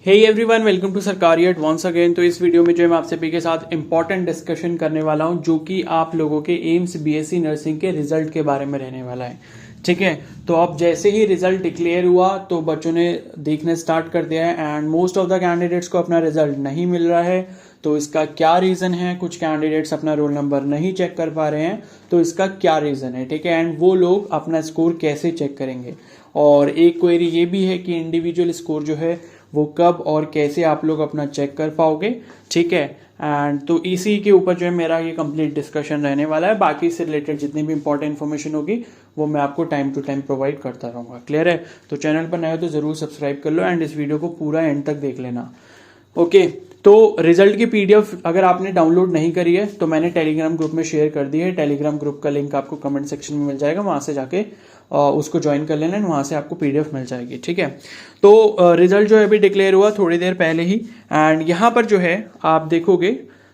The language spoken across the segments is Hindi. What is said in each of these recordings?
Hey everyone, welcome to Sarkariyat once again. तो इस वीडियो में जो है मैं आप सभी के साथ इंपॉर्टेंट डिस्कशन करने वाला हूं, जो कि आप लोगों के एम्स बीएससी नर्सिंग के रिजल्ट के बारे में रहने वाला है। ठीक है, तो अब जैसे ही रिजल्ट डिक्लेयर हुआ तो बच्चों ने देखने स्टार्ट कर दिया है and most of the candidates को अपना रिजल्ट नहीं मिल रहा है। तो इसका क्या रीज़न है? कुछ कैंडिडेट्स अपना रोल नंबर नहीं चेक कर पा रहे हैं, तो इसका क्या रीज़न है? ठीक है, एंड वो लोग अपना स्कोर कैसे चेक करेंगे? और एक क्वेरी ये भी है कि इंडिविजुअल स्कोर जो है वो कब और कैसे आप लोग अपना चेक कर पाओगे। ठीक है, एंड तो इसी के ऊपर जो है मेरा ये कंप्लीट डिस्कशन रहने वाला है। बाकी इससे रिलेटेड जितनी भी इंपॉर्टेंट इन्फॉर्मेशन होगी वो मैं आपको टाइम टू टाइम प्रोवाइड करता रहूँगा। क्लियर है? तो चैनल पर नए हो तो ज़रूर सब्सक्राइब कर लो एंड इस वीडियो को पूरा एंड तक देख लेना। ओके, तो रिजल्ट की पीडीएफ अगर आपने डाउनलोड नहीं करी है तो मैंने टेलीग्राम ग्रुप में शेयर कर दी है। टेलीग्राम ग्रुप का लिंक आपको कमेंट सेक्शन में मिल जाएगा, वहां से जाके उसको ज्वाइन कर लेना, वहां से आपको पीडीएफ मिल जाएगी। ठीक है, तो रिजल्ट जो है अभी डिक्लेयर हुआ थोड़ी देर पहले ही एंड यहाँ पर जो है आप देखोगे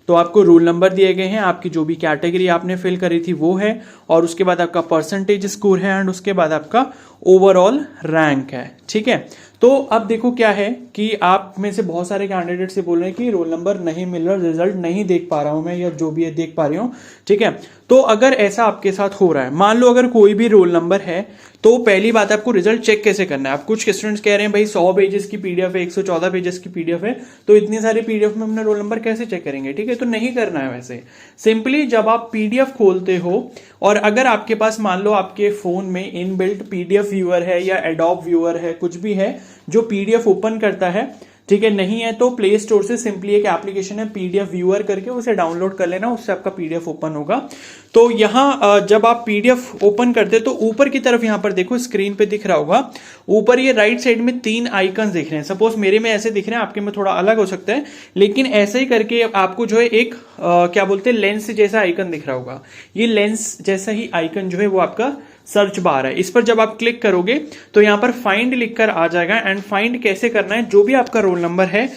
तो आपको रोल नंबर दिए गए हैं, आपकी जो भी कैटेगरी आपने फिल करी थी वो है, और उसके बाद आपका परसेंटेज स्कोर है एंड उसके बाद आपका ओवरऑल रैंक है। ठीक है, तो अब देखो क्या है कि आप में से बहुत सारे कैंडिडेट से बोल रहे हैं कि रोल नंबर नहीं मिल रहा, रिजल्ट नहीं देख पा रहा हूं मैं, या जो भी है देख पा रही हूं। ठीक है, तो अगर ऐसा आपके साथ हो रहा है, मान लो अगर कोई भी रोल नंबर है, तो पहली बात आपको रिजल्ट चेक कैसे करना है। आप कुछ स्टूडेंट्स कह रहे हैं भाई 100 पेजेस की पीडीएफ है, 114 पेजेस की पीडीएफ है, तो इतनी सारी पीडीएफ में अपना रोल नंबर कैसे चेक करेंगे? ठीक है, तो नहीं करना है वैसे। सिंपली जब आप पीडीएफ खोलते हो और अगर आपके पास मान लो आपके फोन में इनबिल्ट पीडीएफ व्यूअर है या एडोब व्यूअर है, कुछ भी है जो पीडीएफ ओपन करता है, ठीक है, नहीं है तो प्ले स्टोर से सिंपली एक एप्लीकेशन है पीडीएफ व्यूअर करके, उसे डाउनलोड कर लेना, उससे आपका पीडीएफ ओपन होगा। तो यहाँ जब आप पीडीएफ ओपन करते तो ऊपर की तरफ यहाँ पर देखो स्क्रीन पे दिख रहा होगा, ऊपर ये राइट साइड में 3 आइकन दिख रहे हैं। सपोज मेरे में ऐसे दिख रहे हैं, आपके में थोड़ा अलग हो सकता है, लेकिन ऐसे ही करके आपको जो है एक क्या बोलते हैं लेंस जैसा आइकन दिख रहा होगा। ये लेंस जैसा ही आइकन जो है वो आपका सर्च बार है। इस पर जब आप क्लिक करोगे तो यहां पर फाइंड लिखकर आ जाएगा एंड फाइंड कैसे करना है, जो भी आपका रोल नंबर है,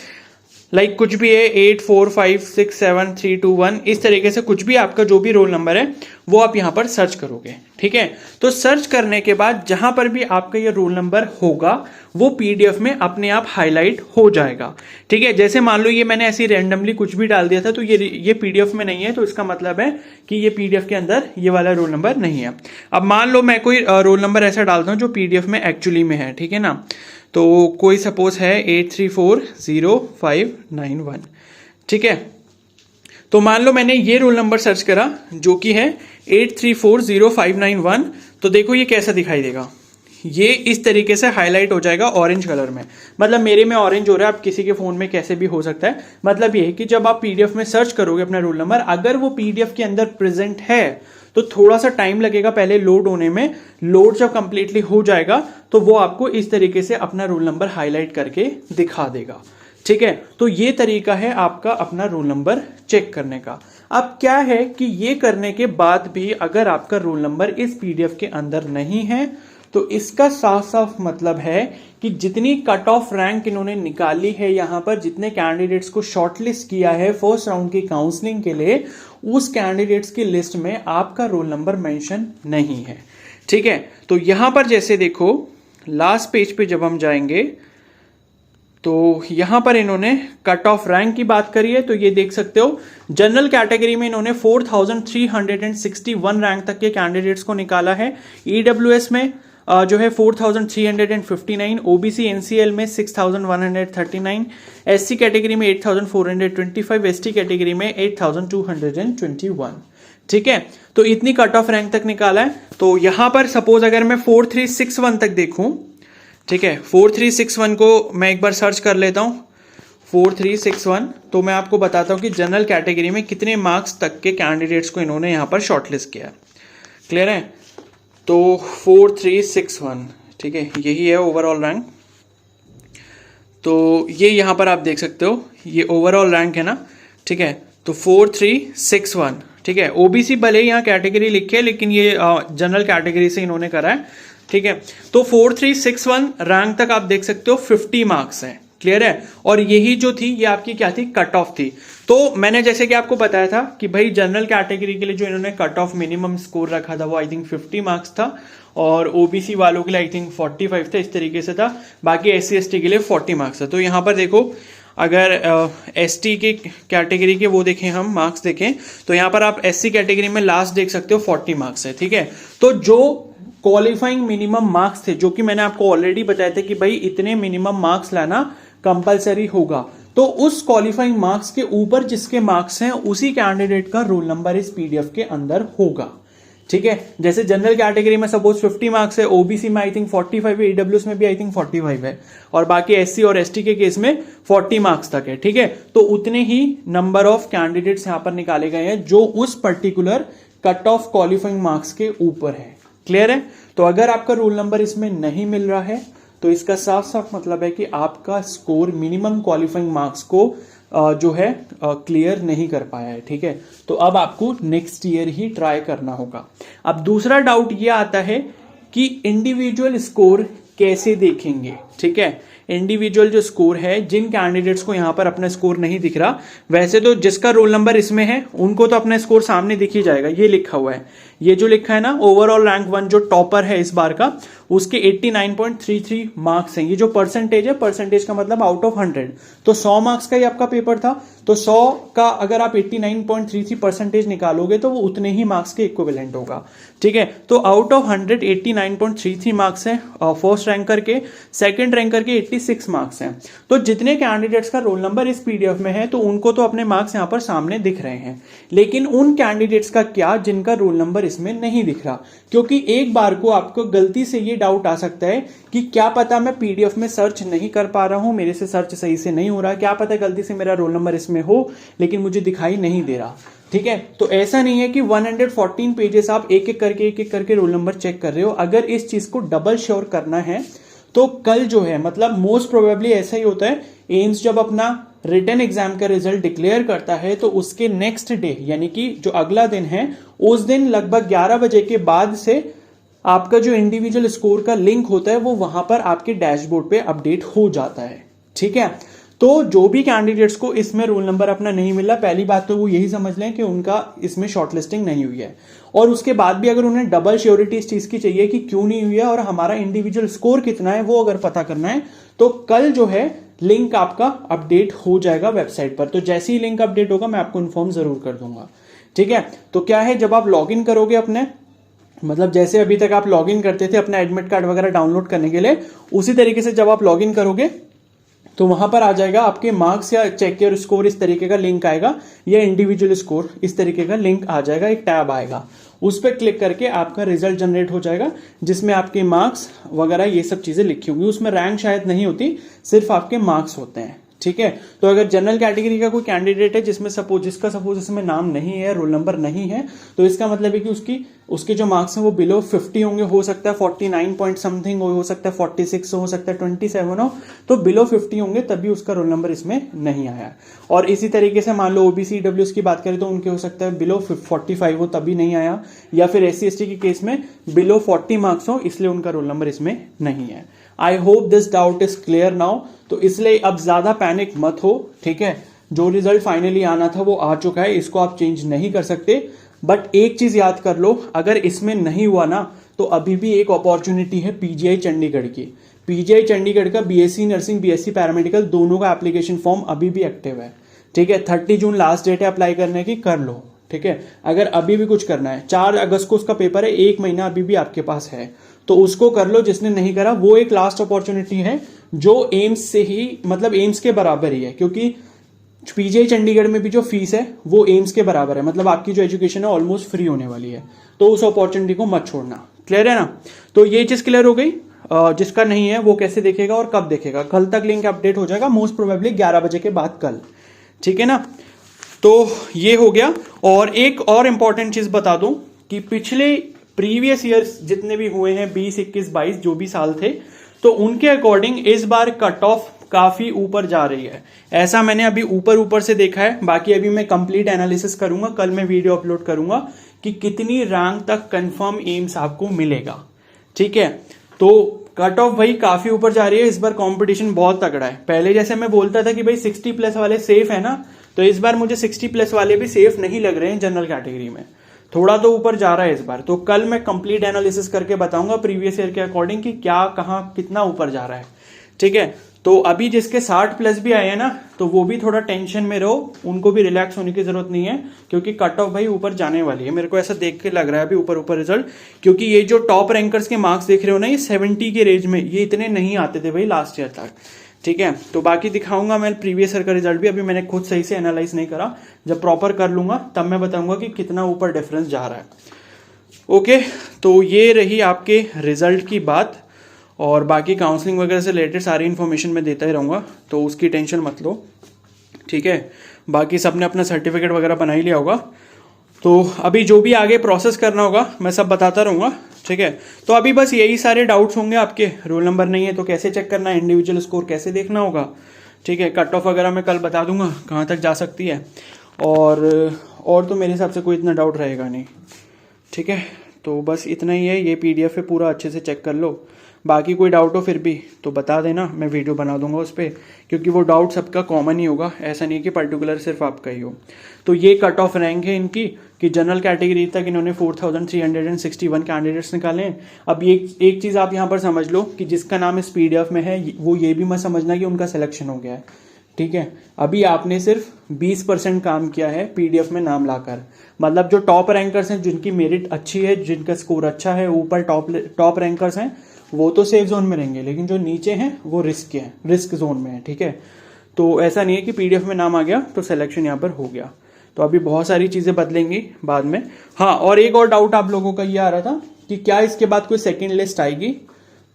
लाइक कुछ भी है 8 4 5 6 7 3 2 1, इस तरीके से कुछ भी आपका जो भी रोल नंबर है वो आप यहां पर सर्च करोगे। ठीक है, तो सर्च करने के बाद जहां पर भी आपका ये रोल नंबर होगा वो पीडीएफ में अपने आप हाईलाइट हो जाएगा। ठीक है, जैसे मान लो ये मैंने ऐसी रैंडमली कुछ भी डाल दिया था तो ये पीडीएफ में नहीं है, तो इसका मतलब है कि ये पीडीएफ के अंदर ये वाला रोल नंबर नहीं है। अब मान लो मैं कोई रोल नंबर ऐसा डालता हूं जो पीडीएफ में एक्चुअली में है, ठीक है ना, तो कोई सपोज है 83405191। ठीक है, तो मान लो मैंने ये रोल नंबर सर्च करा जो कि है 834051, तो देखो ये कैसा दिखाई देगा, ये इस तरीके से हाईलाइट हो जाएगा ऑरेंज कलर में। मतलब मेरे में ऑरेंज हो रहा है, आप किसी के फोन में कैसे भी हो सकता है। मतलब ये है कि जब आप पीडीएफ में सर्च करोगे अपना रोल नंबर, अगर वो पीडीएफ के अंदर प्रेजेंट है तो थोड़ा सा टाइम लगेगा पहले लोड होने में। लोड जब कंप्लीटली हो जाएगा तो वो आपको इस तरीके से अपना रोल नंबर हाईलाइट करके दिखा देगा। ठीक है, तो ये तरीका है आपका अपना रोल नंबर चेक करने का। अब क्या है कि ये करने के बाद भी अगर आपका रोल नंबर इस पीडीएफ के अंदर नहीं है तो इसका साफ साफ मतलब है कि जितनी कट ऑफ रैंक इन्होंने निकाली है, यहां पर जितने कैंडिडेट्स को शॉर्टलिस्ट किया है फर्स्ट राउंड की काउंसलिंग के लिए, उस कैंडिडेट्स की लिस्ट में आपका रोल नंबर मेंशन नहीं है। ठीक है, तो यहां पर जैसे देखो लास्ट पेज पे जब हम जाएंगे तो यहां पर इन्होंने कट ऑफ रैंक की बात करी है, तो ये देख सकते हो जनरल कैटेगरी में इन्होंने 4361 रैंक तक के कैंडिडेट्स को निकाला है। ईडब्ल्यूएस में जो है 4359, ओबीसी एनसीएल में 6139, एससी कैटेगरी में 8425, एसटी कैटेगरी में 8221। ठीक है, तो इतनी कट ऑफ रैंक तक निकाला है। तो यहां पर सपोज अगर मैं 4361 तक देखूं, ठीक है, 4361 को मैं एक बार सर्च कर लेता हूं 4361, तो मैं आपको बताता हूं कि जनरल कैटेगरी में कितने मार्क्स तक के कैंडिडेट्स को इन्होंने यहां पर शॉर्टलिस्ट किया। क्लियर है? तो 4361, ठीक है, यही है ओवरऑल रैंक। तो ये यहां पर आप देख सकते हो, ये ओवरऑल रैंक है ना। ठीक है, तो 4361, ठीक है, ओबीसी भले यहाँ कैटेगरी लिखे लेकिन ये जनरल कैटेगरी से इन्होंने करा है। ठीक है, तो 4361 रैंक तक आप देख सकते हो 50 मार्क्स हैं। क्लियर है? और यही जो थी ये आपकी क्या थी, कट ऑफ थी। तो मैंने जैसे कि आपको बताया था कि भाई जनरल कैटेगरी के लिए जो इन्होंने कट ऑफ मिनिमम स्कोर रखा था वो आई थिंक 50 मार्क्स था, और ओबीसी वालों के लिए आई थिंक 45 था, इस तरीके से था। बाकी SC ST के लिए 40 मार्क्स था। तो यहाँ पर देखो, अगर ST के कैटेगरी के वो देखें, हम मार्क्स देखें, तो यहाँ पर आप SC कैटेगरी में लास्ट देख सकते हो 40 मार्क्स है, ठीक है। तो जो क्वालिफाइंग मिनिमम मार्क्स थे, जो कि मैंने आपको ऑलरेडी बताया था कि भाई इतने मिनिमम मार्क्स लाना कंपलसरी होगा, तो उस क्वालिफाइंग मार्क्स के ऊपर जिसके मार्क्स हैं उसी कैंडिडेट का रोल नंबर इस PDF के अंदर होगा, ठीक है। जैसे जनरल कैटेगरी में सपोज 50 मार्क्स है, OBC में आई थिंक 45 है, EWS में भी आई थिंक 45 है, और बाकी SC और ST के केस में 40 मार्क्स तक है, ठीक है। तो उतने ही नंबर ऑफ कैंडिडेट्स यहां पर निकाले गए हैं जो उस particular cut off qualifying marks के ऊपर है। क्लियर है। तो अगर आपका रोल नंबर इसमें नहीं मिल रहा है तो इसका साफ साफ मतलब है कि आपका स्कोर मिनिमम क्वालिफाइंग मार्क्स को जो है क्लियर नहीं कर पाया है, ठीक है। तो अब आपको नेक्स्ट ईयर ही ट्राई करना होगा। अब दूसरा डाउट ये आता है कि इंडिविजुअल स्कोर कैसे देखेंगे, ठीक है। इंडिविजुअल जो स्कोर है, जिन कैंडिडेट्स को यहां पर अपना स्कोर नहीं दिख रहा, वैसे तो जिसका रोल नंबर इसमें है उनको तो अपना स्कोर सामने दिख ही जाएगा। ये लिखा हुआ है, ये जो लिखा है ना, ओवरऑल रैंक 1 जो टॉपर है इस बार का, उसके 89.33 मार्क्स हैं। ये जो परसेंटेज है, परसेंटेज का मतलब आउट ऑफ 100, तो 100 मार्क्स का ही आपका पेपर था, तो 100 का अगर आप 89.33 परसेंटेज निकालोगे तो वो उतने ही मार्क्स के इक्विवेलेंट होगा, ठीक है। तो आउट ऑफ 100 89.33 मार्क्स हैं फर्स्ट रैंकर के, सेकंड रैंकर के 86 मार्क्स हैं। तो जितने कैंडिडेट्स का रोल नंबर इस PDF में है तो उनको तो अपने मार्क्स यहां पर सामने दिख रहे हैं, लेकिन उन कैंडिडेट्स का क्या जिनका रोल नंबर इसमें नहीं दिख रहा, क्योंकि एक बार को आपको गलती से ये डाउट आ सकता है कि क्या पता मैं PDF में सर्च नहीं कर पा रहा हूं, मेरे से सर्च सही से नहीं हो रहा, क्या पता गलती से मेरा रोल नंबर इसमें हो लेकिन मुझे दिखाई नहीं दे रहा, ठीक है। तो ऐसा नहीं है कि 114 पेजेस आप एक एक करके रोल नंबर चेक कर रहे हो। अगर इस चीज को डबल श्योर करना है तो कल जो है, मतलब मोस्ट प्रोबेबली ऐसा ही होता है, एम्स जब अपना रिटन एग्जाम का रिजल्ट डिक्लेयर करता है तो उसके नेक्स्ट डे, यानी कि जो अगला दिन है, उस दिन लगभग 11 बजे के बाद से आपका जो इंडिविजुअल स्कोर का लिंक होता है वो वहां पर आपके डैशबोर्ड पे अपडेट हो जाता है, ठीक है। तो जो भी कैंडिडेट्स को इसमें रोल नंबर अपना नहीं मिला, पहली बात तो वो यही समझ लें कि उनका इसमें शॉर्टलिस्टिंग नहीं हुई है, और उसके बाद भी अगर उन्हें डबल श्योरिटी इस चीज की चाहिए कि क्यों नहीं हुई है और हमारा इंडिविजुअल स्कोर कितना है वो अगर पता करना है, तो कल जो है लिंक आपका अपडेट हो जाएगा वेबसाइट पर। तो जैसे ही लिंक अपडेट होगा मैं आपको इन्फॉर्म जरूर कर दूंगा, ठीक है। तो क्या है, जब आप लॉग इन करोगे अपने, मतलब जैसे अभी तक आप लॉग इन करते थे अपना एडमिट कार्ड वगैरह डाउनलोड करने के लिए, उसी तरीके से जब आप लॉग इन करोगे तो वहां पर आ जाएगा आपके मार्क्स या चेक योर स्कोर इस तरीके का लिंक आएगा, या इंडिविजुअल स्कोर इस तरीके का लिंक आ जाएगा, एक टैब आएगा, उस पर क्लिक करके आपका रिजल्ट जनरेट हो जाएगा जिसमें आपके मार्क्स वगैरह ये सब चीजें लिखी होंगी। उसमें रैंक शायद नहीं होती, सिर्फ आपके मार्क्स होते हैं, ठीक है। तो अगर जनरल कैटेगरी का कोई कैंडिडेट है जिसका सपोज इसमें नाम नहीं है, रोल नंबर नहीं है, तो इसका मतलब है कि उसके जो मार्क्स हैं वो बिलो 50 होंगे, हो सकता है 49 पॉइंट समथिंग हो सकता है 46 हो सकता है 27 हो, तो बिलो 50 होंगे तभी उसका रोल नंबर इसमें नहीं आया। और इसी तरीके से मान लो OBC EWS की बात करें तो उनके हो सकता है बिलो 45 हो तभी नहीं आया, या फिर SC ST के केस में बिलो 40 मार्क्स हो इसलिए उनका रोल नंबर इसमें नहीं है। I hope this doubt is clear now. तो इसलिए अब ज्यादा पैनिक मत हो, ठीक है। जो रिजल्ट फाइनली आना था वो आ चुका है, इसको आप चेंज नहीं कर सकते, बट एक चीज याद कर लो, अगर इसमें नहीं हुआ ना तो अभी भी एक अपॉर्चुनिटी है PGI चंडीगढ़ की। PGI चंडीगढ़ का BSc नर्सिंग BSc पैरामेडिकल दोनों का एप्लीकेशन फॉर्म अभी भी एक्टिव है, ठीक है। 30 जून लास्ट डेट है अप्लाई करने की, कर लो, ठीक है। अगर अभी भी कुछ करना है, 4 अगस्त को उसका पेपर है, 1 महीना अभी भी आपके पास है, तो उसको कर लो। जिसने नहीं करा वो एक लास्ट अपॉर्चुनिटी है जो एम्स से ही, मतलब एम्स के बराबर ही है, क्योंकि PGI चंडीगढ़ में भी जो फीस है वो एम्स के बराबर है, मतलब आपकी जो एजुकेशन है ऑलमोस्ट फ्री होने वाली है, तो उस अपॉर्चुनिटी को मत छोड़ना। क्लियर है ना। तो ये चीज क्लियर हो गई। जिसका नहीं है वो कैसे देखेगा और कब देखेगा, कल तक लिंक अपडेट हो जाएगा, मोस्ट प्रोबेबली 11 बजे के बाद कल, ठीक है ना। तो ये हो गया। और एक और इंपॉर्टेंट चीज बता दूं कि पिछले प्रीवियस ईयर्स जितने भी हुए हैं 20, 21, 22 जो भी साल थे, तो उनके अकॉर्डिंग इस बार कट ऑफ काफी ऊपर जा रही है, ऐसा मैंने अभी ऊपर से देखा है। बाकी अभी मैं कंप्लीट एनालिसिस करूंगा, कल मैं वीडियो अपलोड करूंगा कि कितनी रैंक तक कंफर्म एम्स आपको मिलेगा, ठीक है। तो कट ऑफ भाई काफी ऊपर जा रही है, इस बार कंपटीशन बहुत तगड़ा है। पहले जैसे मैं बोलता था कि भाई 60 प्लस वाले सेफ है ना, तो इस बार मुझे 60 प्लस वाले भी सेफ नहीं लग रहे हैं जनरल कैटेगरी में। थोड़ा तो ऊपर जा रहा है इस बार। तो कल मैं कंप्लीट एनालिसिस करके बताऊंगा प्रीवियस ईयर के अकॉर्डिंग कि क्या कहाँ कितना ऊपर जा रहा है, ठीक है। तो अभी जिसके 60+ भी आए हैं ना, तो वो भी थोड़ा टेंशन में रहो, उनको भी रिलैक्स होने की जरूरत नहीं है, क्योंकि कट ऑफ भाई ऊपर जाने वाली है। मेरे को ऐसा देख के लग रहा है अभी ऊपर ऊपर रिजल्ट, क्योंकि ये जो टॉप रैंकर्स के मार्क्स देख रहे हो ना, ये 70 के रेंज में, ये इतने नहीं आते थे भाई लास्ट ईयर तक, ठीक है। तो बाकी दिखाऊंगा मैं प्रीवियस ईयर का रिजल्ट भी, अभी मैंने खुद सही से एनालाइज नहीं करा, जब प्रॉपर कर लूंगा तब मैं बताऊंगा कि कितना ऊपर डिफरेंस जा रहा है। ओके, तो ये रही आपके रिजल्ट की बात, और बाकी काउंसलिंग वगैरह से रिलेटेड सारी इन्फॉर्मेशन मैं देता ही रहूँगा, तो उसकी टेंशन मत लो, ठीक है। बाकी सबने अपना सर्टिफिकेट वगैरह बना ही लिया होगा, तो अभी जो भी आगे प्रोसेस करना होगा मैं सब बताता रहूँगा, ठीक है। तो अभी बस यही सारे डाउट्स होंगे आपके, रोल नंबर नहीं है तो कैसे चेक करना है, इंडिविजुअल स्कोर कैसे देखना होगा, ठीक है। कट ऑफ वगैरह मैं कल बता दूंगा कहाँ तक जा सकती है, और तो मेरे हिसाब से कोई इतना डाउट रहेगा नहीं, ठीक है। तो बस इतना ही है, ये PDF है पूरा, अच्छे से चेक कर लो। बाकी कोई डाउट हो फिर भी तो बता देना, मैं वीडियो बना दूंगा उस पर, क्योंकि वो डाउट सबका कॉमन ही होगा, ऐसा नहीं कि पर्टिकुलर सिर्फ आपका ही हो। तो ये कट ऑफ रैंक है इनकी कि जनरल कैटेगरी तक इन्होंने 4361 कैंडिडेट्स निकाले हैं। अब ये एक चीज़ आप यहाँ पर समझ लो कि जिसका नाम इस PDF में है, वो ये भी मत समझना कि उनका सिलेक्शन हो गया है, ठीक है। अभी आपने सिर्फ 20% काम किया है PDF में नाम लाकर, मतलब जो टॉप रैंकर्स हैं, जिनकी मेरिट अच्छी है, जिनका स्कोर अच्छा है, ऊपर टॉप रैंकर्स हैं, वो तो सेफ जोन में रहेंगे, लेकिन जो नीचे हैं वो रिस्क जोन में है, ठीक है। तो ऐसा नहीं है कि PDF में नाम आ गया तो सिलेक्शन यहाँ पर हो गया। तो अभी बहुत सारी चीज़ें बदलेंगी बाद में। हाँ, और एक और डाउट आप लोगों का ये आ रहा था कि क्या इसके बाद कोई सेकेंड लिस्ट आएगी,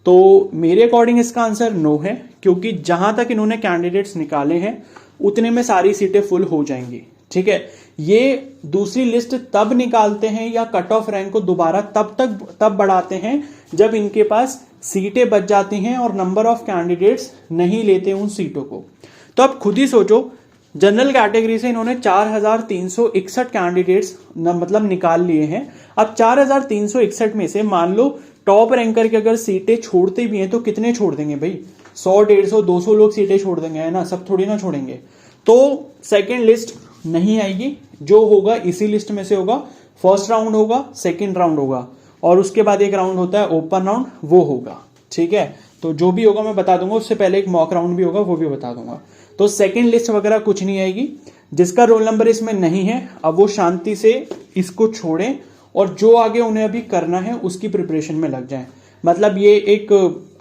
तो मेरे अकॉर्डिंग इसका आंसर नो है, क्योंकि जहां तक इन्होंने कैंडिडेट्स निकाले हैं उतने में सारी सीटें फुल हो जाएंगी, ठीक है। ये दूसरी लिस्ट तब निकालते हैं या कट ऑफ रैंक को दोबारा तब बढ़ाते हैं जब इनके पास सीटें बच जाती हैं और नंबर ऑफ कैंडिडेट्स नहीं लेते उन सीटों को। तो आप खुद ही सोचो, जनरल कैटेगरी से इन्होंने 4361 कैंडिडेट्स मतलब निकाल लिए हैं। अब 4361 में से मान लो टॉप रैंकर की अगर सीटें छोड़ते भी हैं तो कितने छोड़ देंगे भाई, 100, 150, 200 लोग सीटें छोड़ देंगे, है ना, सब थोड़ी ना छोड़ेंगे। तो सेकेंड लिस्ट नहीं आएगी, जो होगा इसी लिस्ट में से होगा। फर्स्ट राउंड होगा, सेकेंड राउंड होगा, और उसके बाद एक राउंड होता है ओपन राउंड, वो होगा, ठीक है। तो जो भी होगा मैं बता दूंगा, उससे पहले एक मॉक राउंड भी होगा, वो भी बता दूंगा। तो सेकेंड लिस्ट वगैरह कुछ नहीं आएगी। जिसका रोल नंबर इसमें नहीं है, अब वो शांति से इसको छोड़ें और जो आगे उन्हें अभी करना है उसकी प्रिपरेशन में लग जाएं। मतलब ये एक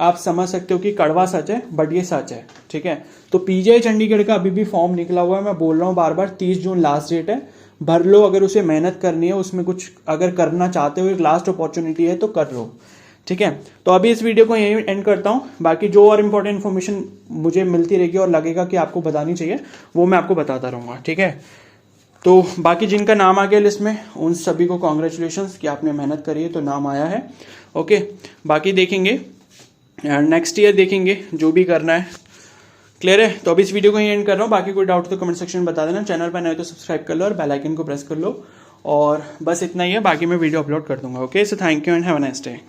आप समझ सकते हो कि कड़वा सच है, बट ये सच है, ठीक है। तो PGI चंडीगढ़ का अभी भी फॉर्म निकला हुआ है, मैं बोल रहा हूँ बार बार, 30 जून लास्ट डेट है, भर लो। अगर उसे मेहनत करनी है, उसमें कुछ अगर करना चाहते हो, एक लास्ट अपॉर्चुनिटी है तो कर लो, ठीक है। तो अभी इस वीडियो को यहीं एंड करता हूँ। बाकी जो और इंपॉर्टेंट इन्फॉर्मेशन मुझे मिलती रहेगी और लगेगा कि आपको बतानी चाहिए, वो मैं आपको बताता रहूँगा, ठीक है। तो बाकी जिनका नाम आ गया लिस्ट में, उन सभी को कॉन्ग्रेचुलेशंस कि आपने मेहनत करी है तो नाम आया है, ओके। बाकी देखेंगे नेक्स्ट ईयर, देखेंगे जो भी करना है, क्लियर है। तो अभी इस वीडियो को यहीं एंड कर रहा हूँ। बाकी कोई डाउट तो कमेंट सेक्शन में बता देना, चैनल पर नए तो सब्सक्राइब कर लो और बेल आइकन को प्रेस कर लो, और बस इतना ही है। बाकी मैं वीडियो अपलोड कर दूंगा, okay. So thank you and have a nice day.